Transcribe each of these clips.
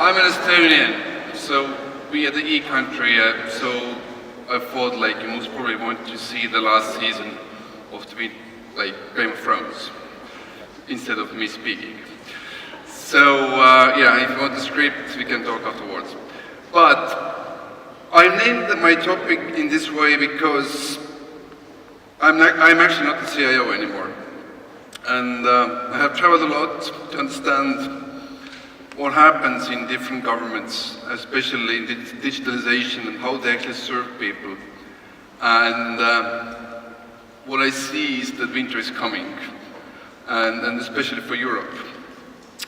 I'm an Estonian, so we are the E country, so I thought like you most probably want to see the last season of the Game of Thrones instead of me speaking. So yeah, if you want the script, we can talk afterwards. But I named my topic in this way because I'm actually not the CIO anymore. And I have traveled a lot to understand what happens in different governments, especially in digitalization and how they actually serve people. And what I see is that winter is coming, and especially for Europe.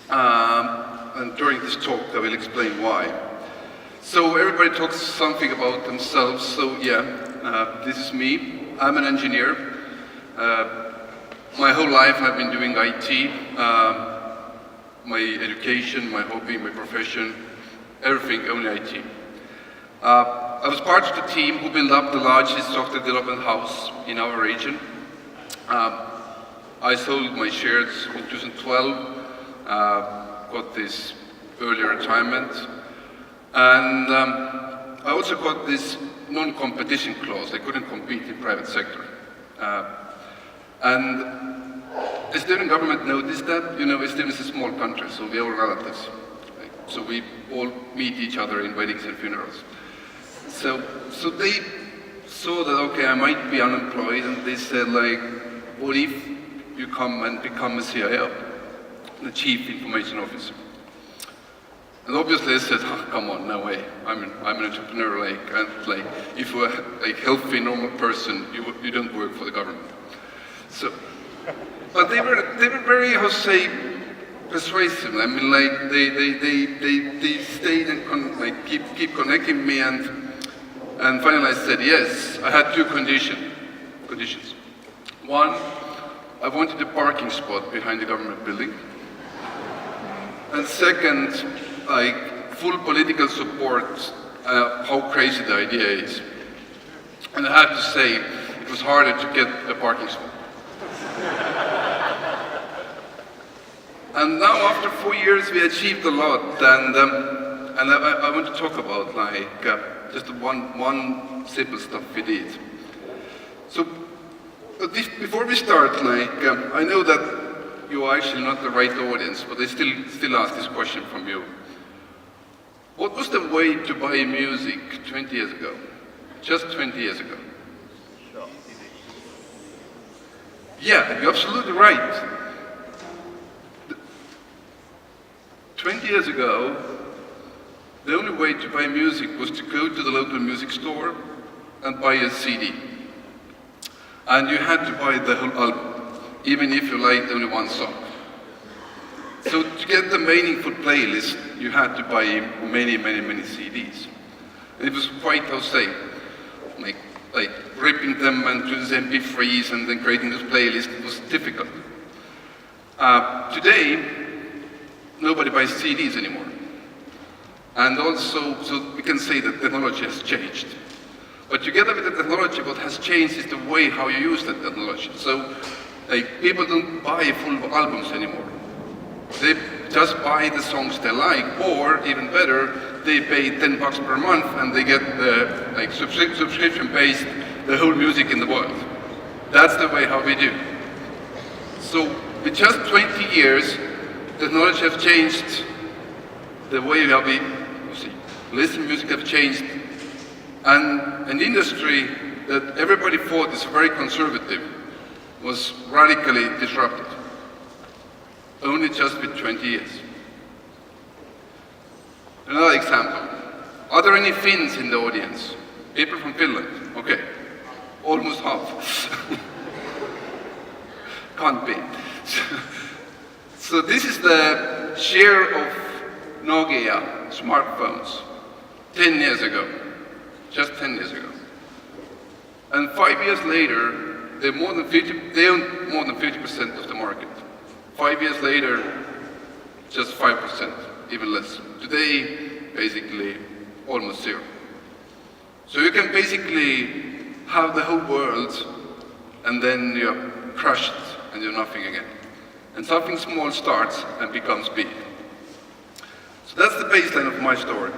And during this talk, I will explain why. So everybody talks something about themselves. So yeah, this is me. I'm an engineer. My whole life I've been doing IT. My education, my hobby, my profession, everything, only IT. I was part of the team who built up the largest software development house in our region. I sold my shares in 2012, got this early retirement, and I also got this non-competition clause. I couldn't compete in private sector. And the Estonian government noticed that. You know, Estonia is a small country, so we're all relatives. Right? So we all meet each other in weddings and funerals. So they saw that, okay, I might be unemployed, and they said, like, what if you come and become a CIO, the Chief Information Officer? And obviously I said, oh, come on, no way. I'm an entrepreneur, and if you're a healthy, normal person, you don't work for the government. So, but they were very, how to say, persuasive. I mean, like they stayed and keep connecting me, and finally I said yes. I had two conditions. One, I wanted a parking spot behind the government building, and second, like full political support. How crazy the idea is, and I have to say it was harder to get a parking spot. And now, after 4 years, we achieved a lot, and I want to talk about just one simple stuff we did. So, before we start, I know that you are actually not the right audience, but I still ask this question from you. What was the way to buy music 20 years ago? Just 20 years ago? Yeah, you're absolutely right. 20 years ago, the only way to buy music was to go to the local music store and buy a CD. And you had to buy the whole album, even if you liked only one song. So to get the meaningful playlist, you had to buy many CDs. And it was quite, how to say, like ripping them into these MP3s and then creating this playlist. It was difficult. Today, nobody buys CDs anymore. And also, so we can say that technology has changed. But together with the technology, what has changed is the way how you use that technology. So, people don't buy full albums anymore. They just buy the songs they like, or even better, they pay $10 per month and they get the subscription-based the whole music in the world. That's the way how we do. So, with just 20 years, technology has changed, the way how we listen to music have changed, and an industry that everybody thought is very conservative was radically disrupted. Only just with 20 years. Another example. Are there any Finns in the audience? People from Finland? Okay. Almost half. Can't be. So this is the share of Nokia smartphones 10 years ago, just 10 years ago. And 5 years later, they own more than 50% of the market. 5 years later, just 5%, even less. Today, basically, almost zero. So you can basically have the whole world, and then you're crushed, and you're nothing again. And something small starts and becomes big. So that's the baseline of my story.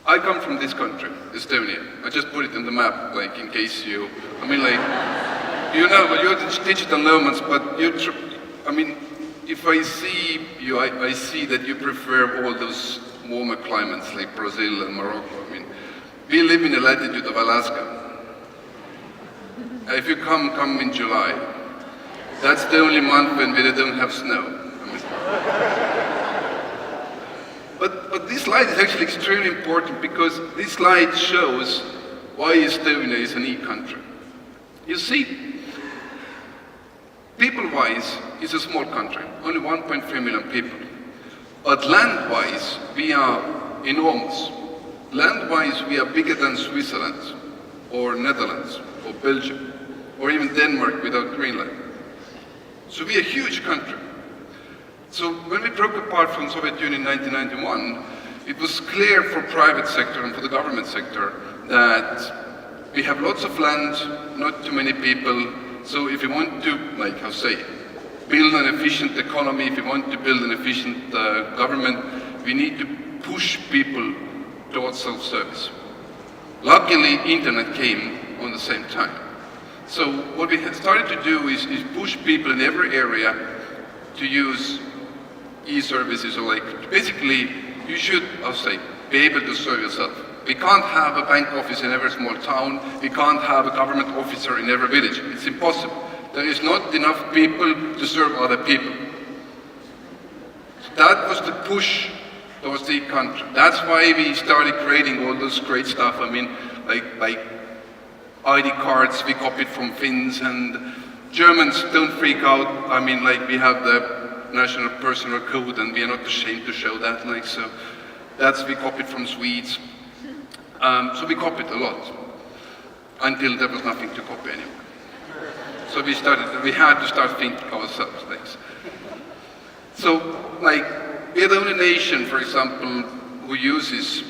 I come from this country, Estonia. I just put it in the map, like in case you, I mean like, you know, but you're the digital nomads, but you, I mean, if I see you, I see that you prefer all those warmer climates like Brazil and Morocco. I mean, we live in the latitude of Alaska. If you come in July. That's the only month when we don't have snow. I mean, but this slide is actually extremely important because this slide shows why Estonia is an e-country. You see, people-wise, it's a small country, only 1.3 million people. But land-wise, we are enormous. Land-wise, we are bigger than Switzerland, or Netherlands, or Belgium, or even Denmark without Greenland. So we are a huge country. So when we broke apart from Soviet Union in 1991, it was clear for private sector and for the government sector that we have lots of land, not too many people. So if you want to, like how say, build an efficient economy, if you want to build an efficient government, we need to push people towards self-service. Luckily, internet came on the same time. So what we started to do is push people in every area to use e-services, or like, basically, you should, I'll say, be able to serve yourself. We can't have a bank office in every small town, we can't have a government officer in every village. It's impossible. There is not enough people to serve other people. So that was the push towards the country. That's why we started creating all those great stuff. I mean, like ID cards we copied from Finns, and Germans don't freak out. I mean, like we have the national personal code, and we are not ashamed to show that. Like so, that's we copied from Swedes. So we copied a lot until there was nothing to copy anymore. So we had to start thinking ourselves. Like so, like we are the only nation, for example, who uses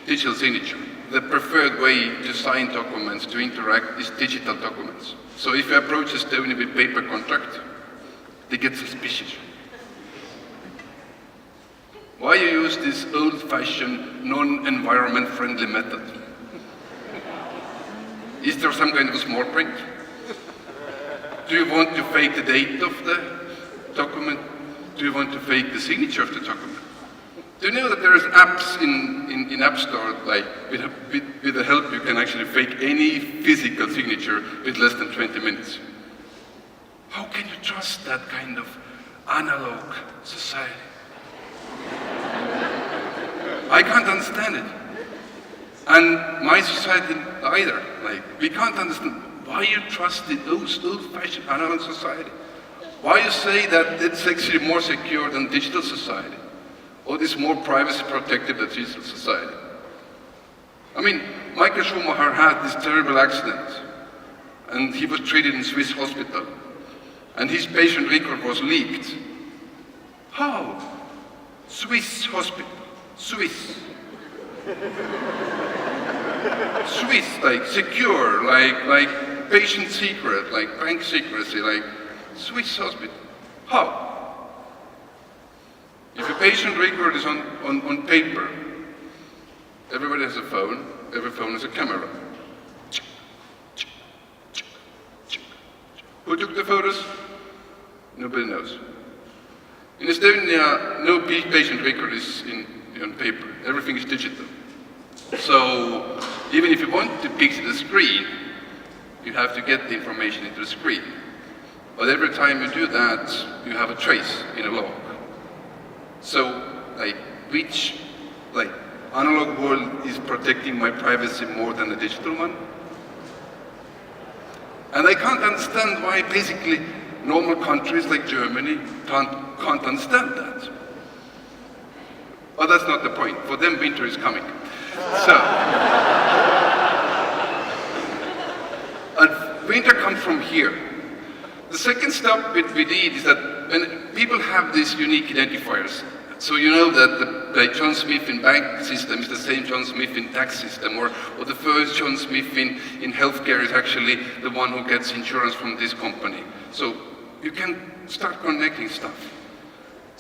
digital signature. The preferred way to sign documents, to interact, is digital documents. So if you approach Estonia with paper contract, they get suspicious. Why you use this old-fashioned, non-environment friendly method? Is there some kind of a small print? Do you want to fake the date of the document? Do you want to fake the signature of the document? Do you know that there is apps in App Store, like with the help you can actually fake any physical signature with less than 20 minutes? How can you trust that kind of analog society? I can't understand it. And my society either. Like, we can't understand why you trust those old-fashioned analog society. Why you say that it's actually more secure than digital society? Or it's more privacy protected than digital society? I mean, Michael Schumacher had this terrible accident, and he was treated in Swiss hospital, and his patient record was leaked. How? Swiss hospital. Swiss. Swiss, like secure, like patient secret, like bank secrecy, like Swiss hospital. How? If a patient record is on paper, everybody has a phone, every phone has a camera. Who took the photos? Nobody knows. In Estonia, no patient record is on paper. Everything is digital. So even if you want to picture the screen, you have to get the information into the screen. But every time you do that, you have a trace in a log. So, like, which, like, analog world is protecting my privacy more than the digital one? And I can't understand why basically normal countries like Germany can't understand that. But that's not the point. For them, winter is coming. So, and winter comes from here. The second step we did is that when people have these unique identifiers, so you know that the John Smith in bank system is the same John Smith in tax system, or the first John Smith in healthcare is actually the one who gets insurance from this company. So you can start connecting stuff.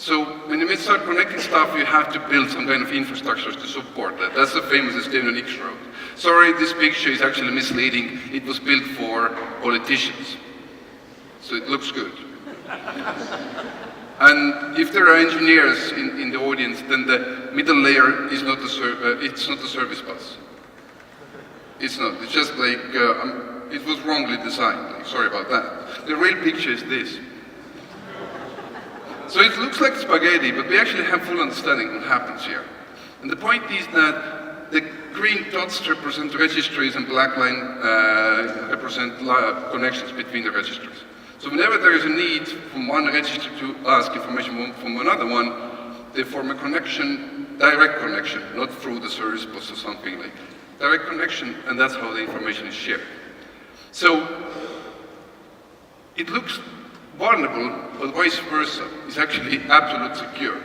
So when you start connecting stuff, you have to build some kind of infrastructure to support that. That's the famous DNX road. Sorry, this picture is actually misleading. It was built for politicians. So it looks good. And if there are engineers in the audience, then the middle layer is not it's not a service bus. It's not. It's just like, it was wrongly designed. Like, sorry about that. The real picture is this. So it looks like spaghetti, but we actually have full understanding of what happens here. And the point is that the green dots represent registries and black line represent connections between the registries. So whenever there is a need from one registry to ask information from another one, they form a connection, direct connection, not through the service bus or something like that. Direct connection, and that's how the information is shared. So it looks vulnerable, but vice versa. It's actually absolutely secure.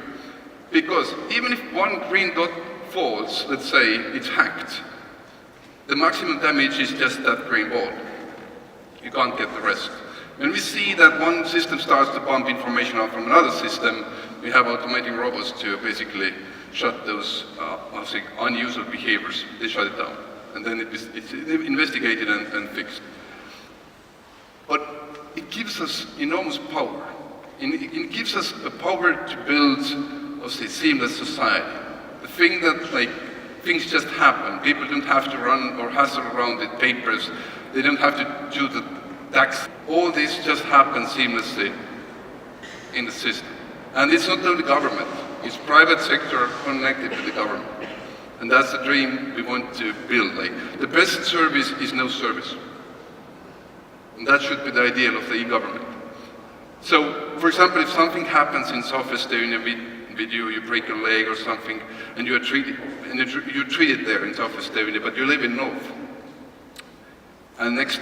Because even if one green dot falls, let's say it's hacked, the maximum damage is just that green ball. You can't get the rest. When we see that one system starts to pump information out from another system, we have automatic robots to basically shut those unusual behaviors. They shut it down. And then it's investigated and fixed. But it gives us enormous power. It gives us a power to build, seamless society. The thing that, things just happen. People don't have to run or hassle around with papers. They don't have to do the tax. All this just happens seamlessly in the system. And it's not only government. It's private sector connected to the government. And that's the dream we want to build. The best service is no service. And that should be the ideal of the e-government. So, for example, if something happens in South Estonia with you, you break a leg or something, and you're treated there in South Estonia, but you live in North. And next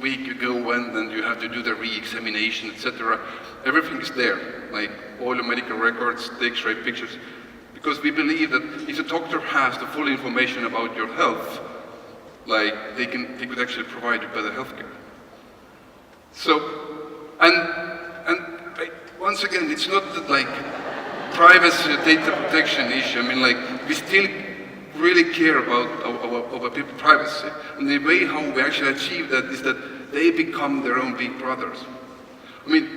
week you go and then you have to do the re-examination, etc. Everything is there, like all the medical records, the X-ray pictures, because we believe that if the doctor has the full information about your health, they could actually provide you better healthcare. So, once again, it's not that privacy, data protection issue. I mean, we still really care about people's privacy. And the way how we actually achieve that is that they become their own big brothers. I mean,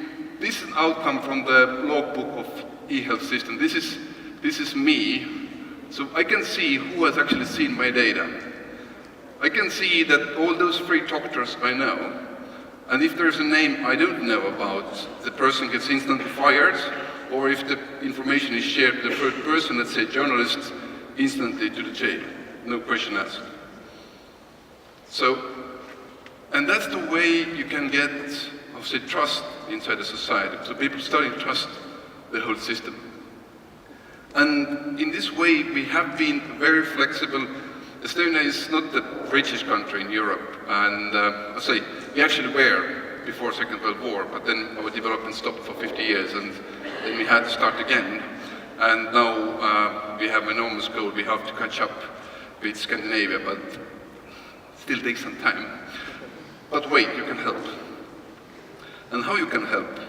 this is an outcome from the logbook of e-health system. This is me, so I can see who has actually seen my data. I can see that all those 3 doctors I know, and if there's a name I don't know about, the person gets instantly fired, or if the information is shared to the third person, let's say journalists, instantly to the jail, no question asked. So, and that's the way you can get, trust inside the society. So people starting to trust the whole system. And in this way, we have been very flexible. Estonia is not the richest country in Europe, and we actually were before Second World War, but then our development stopped for 50 years, and then we had to start again. And now we have an enormous goal. We have to catch up with Scandinavia, but still takes some time. But wait, you can help. And how you can help?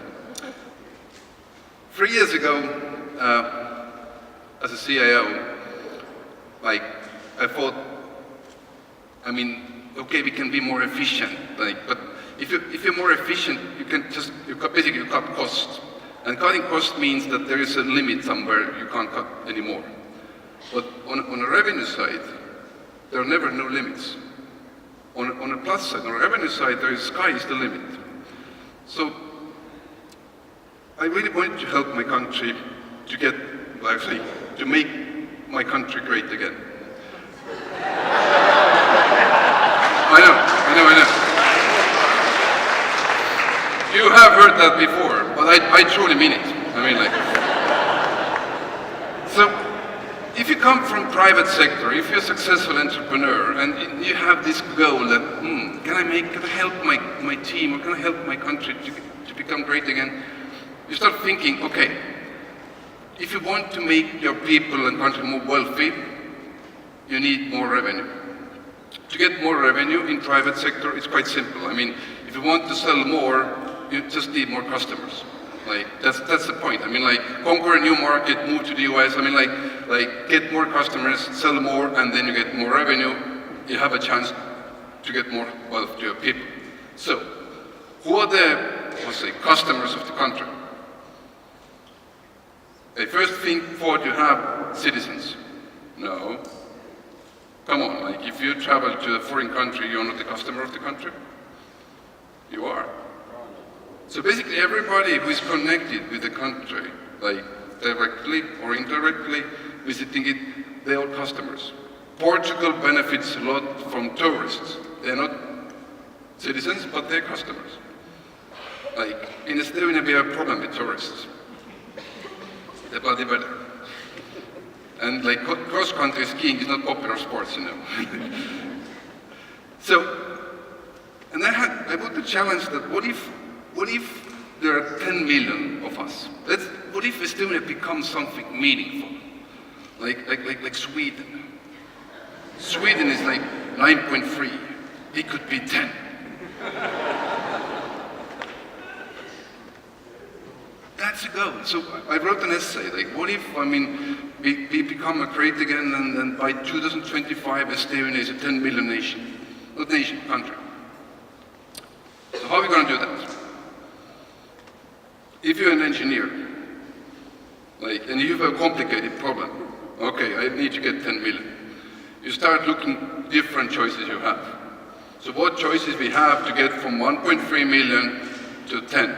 3 years ago, as a CIO, I thought, okay, we can be more efficient, but if you're more efficient, you basically cut costs. And cutting costs means that there is a limit somewhere you can't cut anymore. But on a revenue side, there are never no limits. On a plus side, on a revenue side, sky is the limit. So I really wanted to help my country to make my country great again. I know. You have heard that before, but I truly mean it. So, if you come from private sector, if you're a successful entrepreneur, and you have this goal that, can I help my team, or can I help my country to become great again? You start thinking, okay, if you want to make your people and country more wealthy, you need more revenue. To get more revenue in private sector, it's quite simple. If you want to sell more, you just need more customers. Like, that's the point. I mean, like, conquer a new market, move to the US, I mean, like get more customers, sell more, and then you get more revenue. You have a chance to get more wealth to your people. So, who are the, let's say, customers of the country? They first thought you have citizens. No. Come on, like, if you travel to a foreign country, you're not the customer of the country? You are. So basically everybody who is connected with the country, like directly or indirectly visiting it, they're all customers. Portugal benefits a lot from tourists. They're not citizens, but they're customers. Like, in Estonia we have a problem with tourists. They're bloody better. And like cross-country skiing is not popular sports, you know. So, and I put the challenge that what if there are 10 million of us? What if Estonia becomes something meaningful? Like Sweden. Sweden is like 9.3. It could be 10. That's a goal. So I wrote an essay, like, what if, I mean, we become a great again, and by 2025, Estonia is a 10 million nation. Not nation, country. So how are we going to do that? If you're an engineer, like, and you have a complicated problem, okay, I need to get 10 million. You start looking different choices you have. So what choices we have to get from 1.3 million to 10?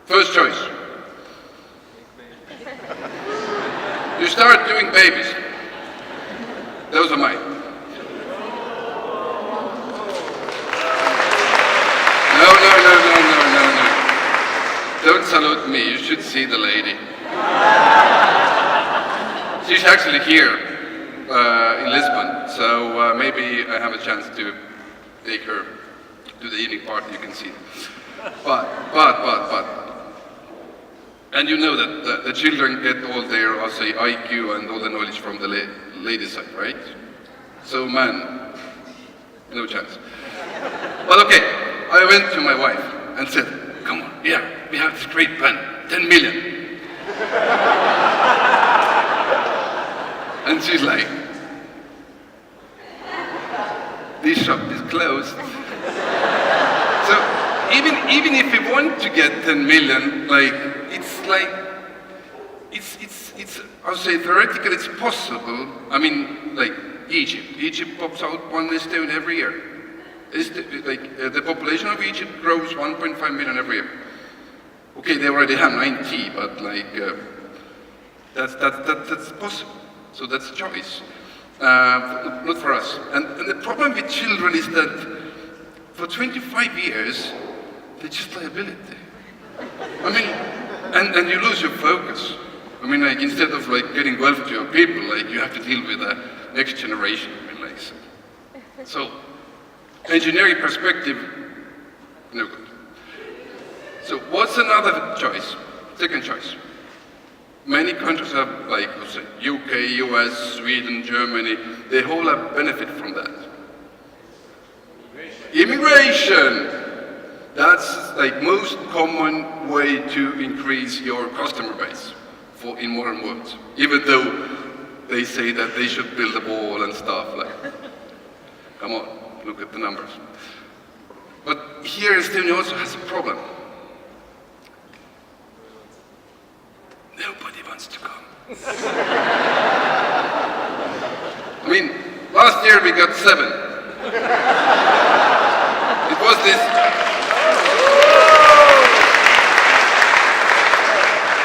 First choice. You start doing babies. Those are mine. No. Don't salute me, you should see the lady. She's actually here in Lisbon, so maybe I have a chance to take her to the evening party, you can see. But. And you know that the children get all their, I'll say, IQ and all the knowledge from the lady side, right? So man, no chance. But okay, I went to my wife and said, come on, yeah, we have this great plan, 10 million. And she's like, this shop is closed. So even if we want to get 10 million, it's I'll say theoretically it's possible. I mean, like Egypt pops out one Estonian every year. The population of Egypt grows 1.5 million every year. Okay, they already have 90, but that's possible. So that's a choice, not for us. And the problem with children is that for 25 years, they're just liability. I mean, and you lose your focus. I mean, like, instead of like getting wealth to your people, like, you have to deal with the next generation. I mean, like, so engineering perspective, no good. So what's another choice? Second choice. Many countries have, like, let's say, UK, US, Sweden, Germany, they all have benefit from that. Immigration! That's like most common way to increase your customer base in modern world. Even though they say that they should build a wall and stuff, like, come on, look at the numbers. But here Estonia also has a problem. Nobody wants to come. I mean, last year we got 7. It was this.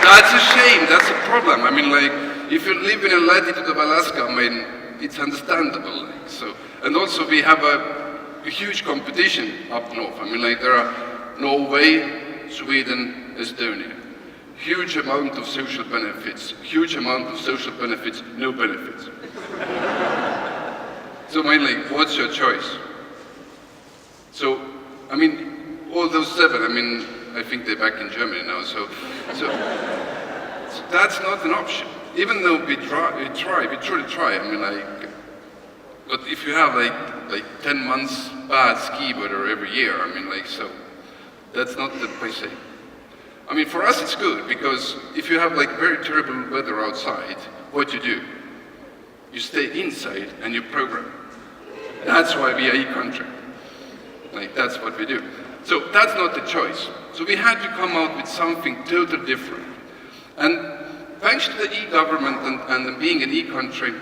That's a shame, that's a problem. I mean, like, if you live in a latitude of Alaska, I mean, it's understandable. Like, so, and also we have a huge competition up north. I mean, like, there are Norway, Sweden, Estonia. Huge amount of social benefits, no benefits. So mainly, what's your choice? So, I mean, all those 7, I mean, I think they're back in Germany now, so that's not an option. Even though we truly try, I mean, like, but if you have like 10 months bad ski weather every year, I mean, like, so that's not the place. I mean, for us it's good, because if you have like very terrible weather outside, what you do? You stay inside and you program. That's why we are e-country. Like, that's what we do. So that's not the choice. So we had to come out with something totally different. And thanks to the e-government and being an e-country,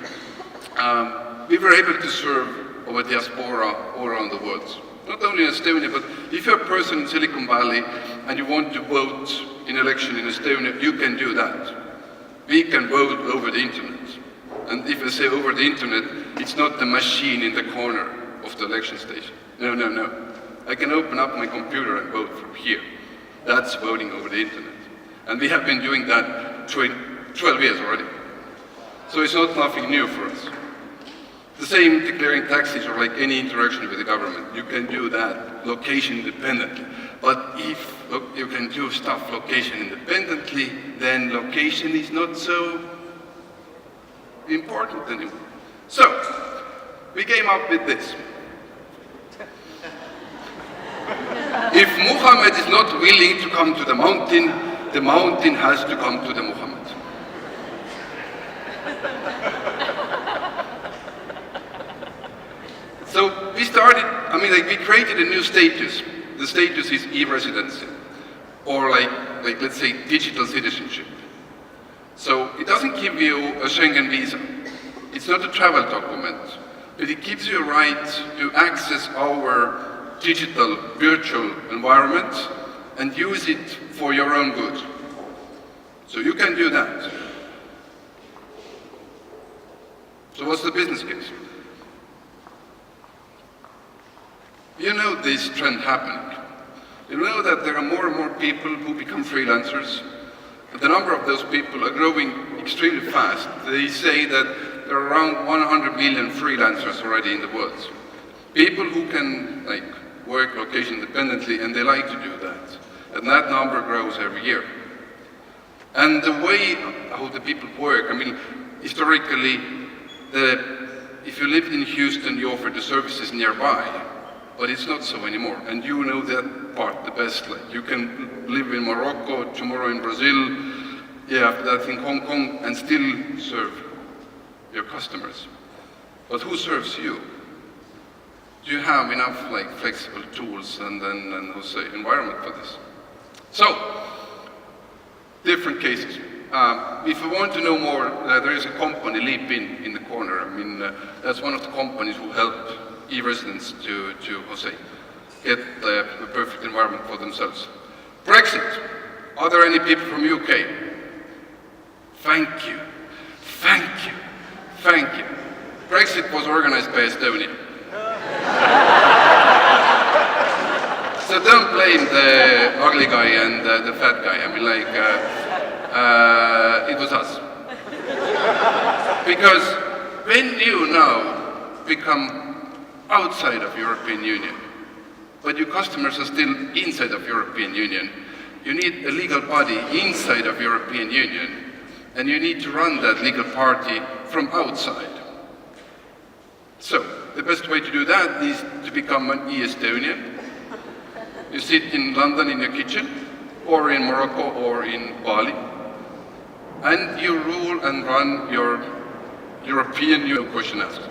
we were able to serve our diaspora all around the world. Not only in Estonia, but if you're a person in Silicon Valley and you want to vote in election in Estonia, you can do that. We can vote over the internet. And if I say over the internet, it's not the machine in the corner of the election station. No, no, no. I can open up my computer and vote from here. That's voting over the internet. And we have been doing that 12 years already. So it's not nothing new for us. The same declaring taxes or like any interaction with the government. You can do that location independently. But if you can do stuff location independently, then location is not so important anymore. So, we came up with this. If Muhammad is not willing to come to the mountain has to come to the Muhammad. So we started, we created a new status. The status is e-residency, or like let's say digital citizenship. So it doesn't give you a Schengen visa. It's not a travel document, but it gives you a right to access our digital virtual environment and use it for your own good. So you can do that. So what's the business case? You know this trend happening. You know that there are more and more people who become freelancers. The number of those people are growing extremely fast. They say that there are around 100 million freelancers already in the world. People who can work location independently, and they like to do that. And that number grows every year. And the way how the people work, historically, if you lived in Houston, you offered the services nearby. But it's not so anymore, and you know that part the best. Like, you can live in Morocco, tomorrow in Brazil, after that in Hong Kong, and still serve your customers. But who serves you? Do you have enough flexible tools and environment for this? So, different cases. If you want to know more, there is a company, Leap in the corner. That's one of the companies who helped e-residents to get the perfect environment for themselves. Brexit. Are there any people from UK? Thank you. Thank you. Thank you. Brexit was organized by Estonia. So don't blame the ugly guy and the fat guy. It was us. Because when you now become outside of European Union, but your customers are still inside of European Union, you need a legal body inside of European Union, and you need to run that legal party from outside. So, the best way to do that is to become an e-Estonian. You sit in London in your kitchen, or in Morocco, or in Bali, and you rule and run your European Union question asked.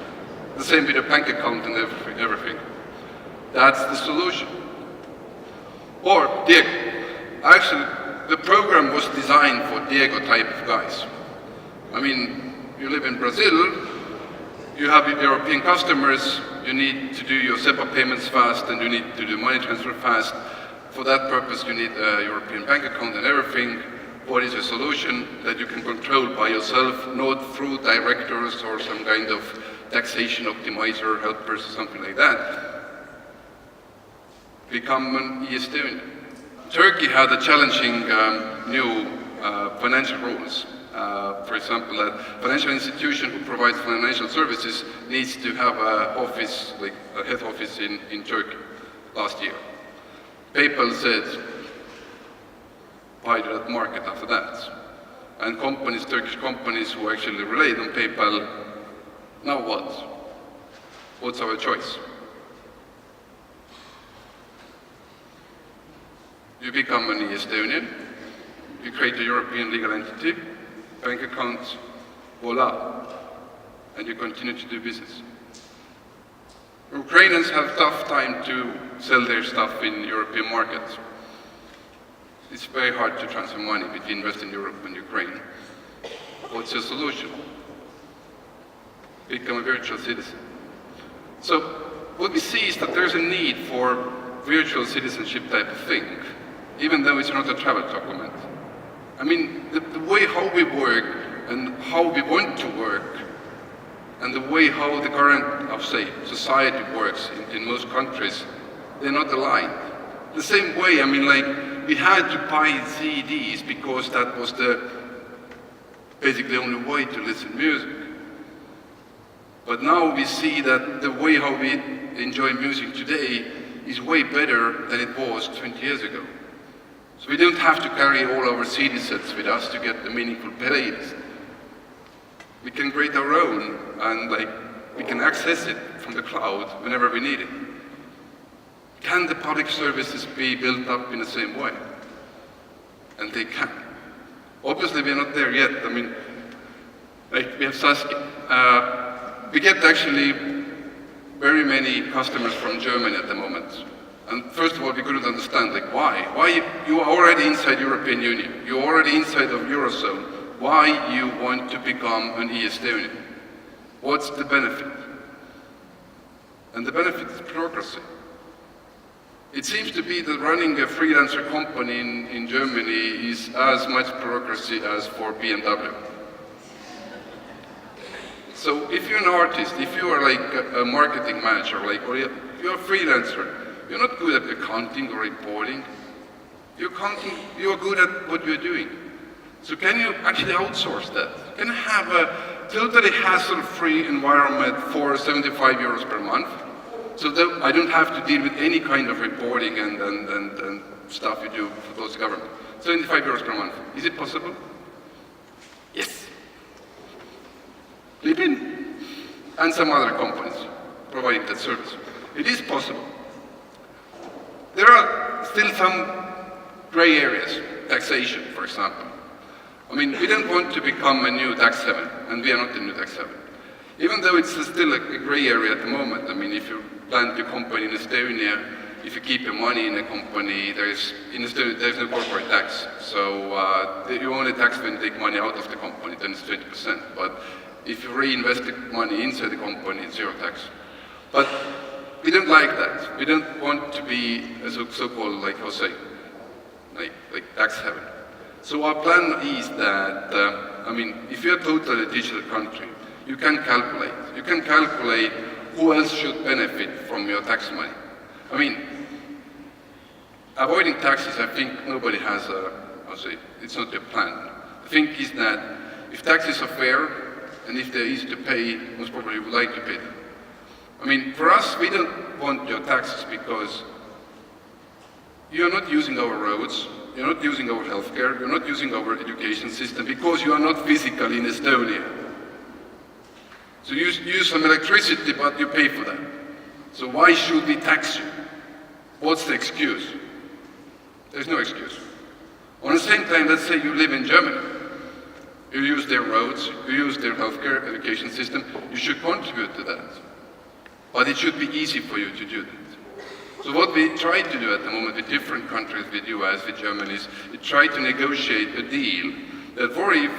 The same with a bank account and everything. That's the solution. Or Diego. Actually, the program was designed for Diego type of guys. You live in Brazil, you have European customers, you need to do your SEPA payments fast, and you need to do money transfer fast. For that purpose, you need a European bank account and everything. What is a solution that you can control by yourself, not through directors or some kind of taxation optimizer, helpers, or something like that? Become an e-Estonian. Turkey had a challenging new financial rules. For example, a financial institution who provides financial services needs to have a head office in Turkey last year. PayPal said, buy that market after that. And companies, Turkish companies who actually relied on PayPal, now what? What's our choice? You become an Estonian, you create a European legal entity, bank account, voila, and you continue to do business. Ukrainians have a tough time to sell their stuff in European markets. It's very hard to transfer money between Western Europe and Ukraine. What's the solution? Become a virtual citizen. So what we see is that there's a need for virtual citizenship type of thing, even though it's not a travel document. I mean, the way how we work and how we want to work and the way how the current, society works in most countries, they're not aligned. The same way, I mean, like, we had to buy CDs because that was basically the only way to listen to music. But now we see that the way how we enjoy music today is way better than it was 20 years ago. So we don't have to carry all our CD sets with us to get the meaningful playlist. We can create our own, and we can access it from the cloud whenever we need it. Can the public services be built up in the same way? And they can. Obviously, we're not there yet. I mean, we have Saskia. We get actually very many customers from Germany at the moment. And first of all, we couldn't understand, why? Why you are already inside European Union, you're already inside of Eurozone. Why you want to become an Estonian? What's the benefit? And the benefit is bureaucracy. It seems to be that running a freelancer company in Germany is as much bureaucracy as for BMW. So if you're an artist, if you are a marketing manager, or you're a freelancer, you're not good at accounting or reporting. You're good at what you're doing. So can you actually outsource that? Can you have a totally hassle-free environment for 75 euros per month? So that I don't have to deal with any kind of reporting and stuff you do for those government. 75 euros per month. Is it possible? Yes. Libin and some other companies providing that service. It is possible. There are still some gray areas, taxation, for example. I mean, we don't want to become a new tax haven, and we are not a new tax haven. Even though it's still a gray area at the moment. I mean, if you plant your company in Estonia, if you keep your money in a company, in Estonia there's no corporate tax. So you only tax when you take money out of the company, then it's 20%. But if you reinvest the money inside the company, it's zero tax. But we don't like that. We don't want to be a so-called, tax haven. So our plan is that, if you're a totally digital country, you can calculate. You can calculate who else should benefit from your tax money. I mean, avoiding taxes, I think nobody has it's not a plan. The thing is that if taxes are fair, and if they're easy to pay, most probably you would like to pay them. I mean, for us, we don't want your taxes because you're not using our roads, you're not using our healthcare, you're not using our education system because you are not physically in Estonia. So you use some electricity, but you pay for that. So why should we tax you? What's the excuse? There's no excuse. On the same time, let's say you live in Germany. You use their roads, you use their healthcare, education system, you should contribute to that. But it should be easy for you to do that. So what we try to do at the moment with different countries, with US, with Germany, is we try to negotiate a deal that for if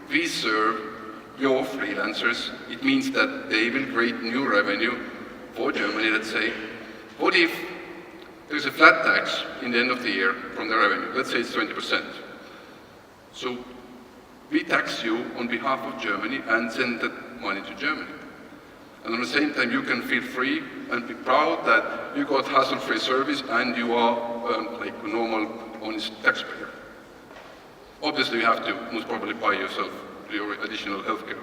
we serve your freelancers, it means that they will create new revenue for Germany, let's say. What if there's a flat tax in the end of the year from the revenue? Let's say it's 20%. So we tax you on behalf of Germany and send that money to Germany. And at the same time, you can feel free and be proud that you got hassle-free service and you are like a normal, honest taxpayer. Obviously, you have to most probably buy yourself your additional healthcare,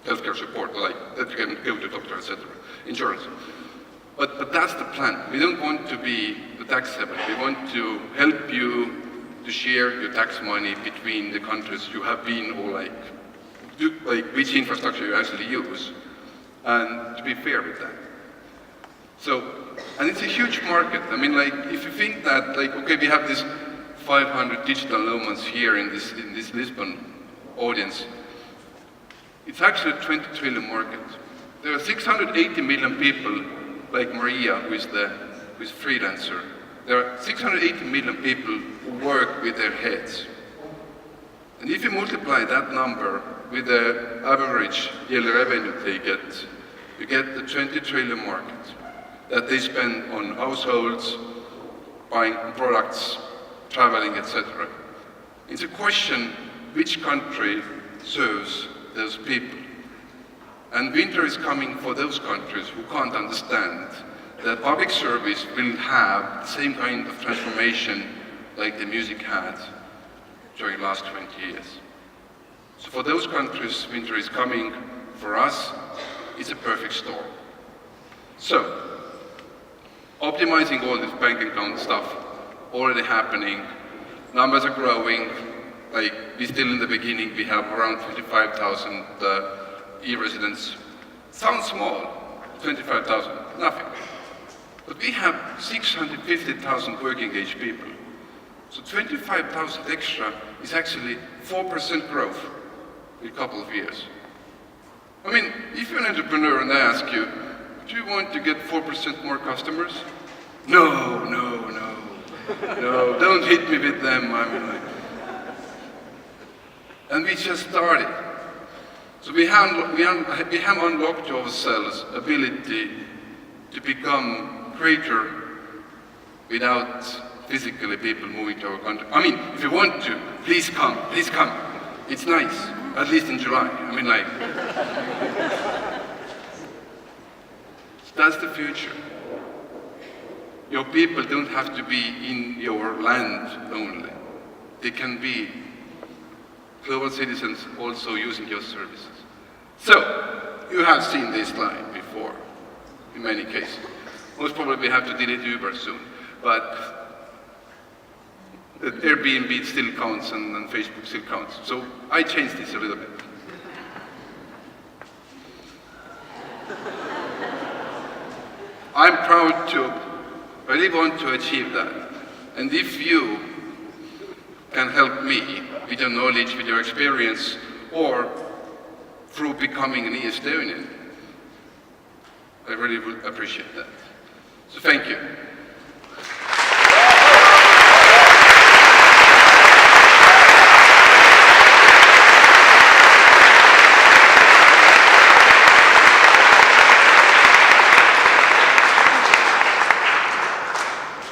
healthcare support, like that you can go to doctor, etc. Insurance. But that's the plan. We don't want to be the tax haven. We want to help you to share your tax money between the countries you have been, or which infrastructure you actually use, and to be fair with that. So, and it's a huge market. I mean, like, if you think that, like, okay, we have this 500 digital nomads here in this Lisbon audience, it's actually a 20 trillion market. There are 680 million people like Maria, who is freelancer. There are 680 million people who work with their heads. And if you multiply that number with the average yearly revenue they get, you get the 20 trillion market that they spend on households, buying products, traveling, etc. It's a question which country serves those people. And winter is coming for those countries who can't understand that public service will have the same kind of transformation like the music had during the last 20 years. So for those countries, winter is coming. For us, it's a perfect storm. So, optimizing all this bank account stuff, already happening. Numbers are growing. Like, we're still in the beginning. We have around 25,000 e-residents. Sounds small, 25,000, nothing. But we have 650,000 working age people. So 25,000 extra is actually 4% growth in a couple of years. I mean, if you're an entrepreneur and I ask you, do you want to get 4% more customers? No, don't hit me with them. I mean, like, and we just started. So we have unlocked to ourselves ability to become greater without physically people moving to our country. I mean, if you want to, please come. It's nice, at least in July. I mean, like, that's the future. Your people don't have to be in your land only. They can be global citizens also using your services. So, you have seen this line before, in many cases. Most probably we have to delete Uber soon, but Airbnb still counts and Facebook still counts. So I changed this a little bit. I'm proud to really want to achieve that. And if you can help me with your knowledge, with your experience, or through becoming an Estonian, I really would appreciate that. So thank you.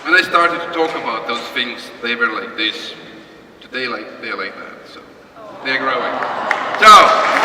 When I started to talk about those things, they were like this. Today, they're like that. So they're growing. Ciao.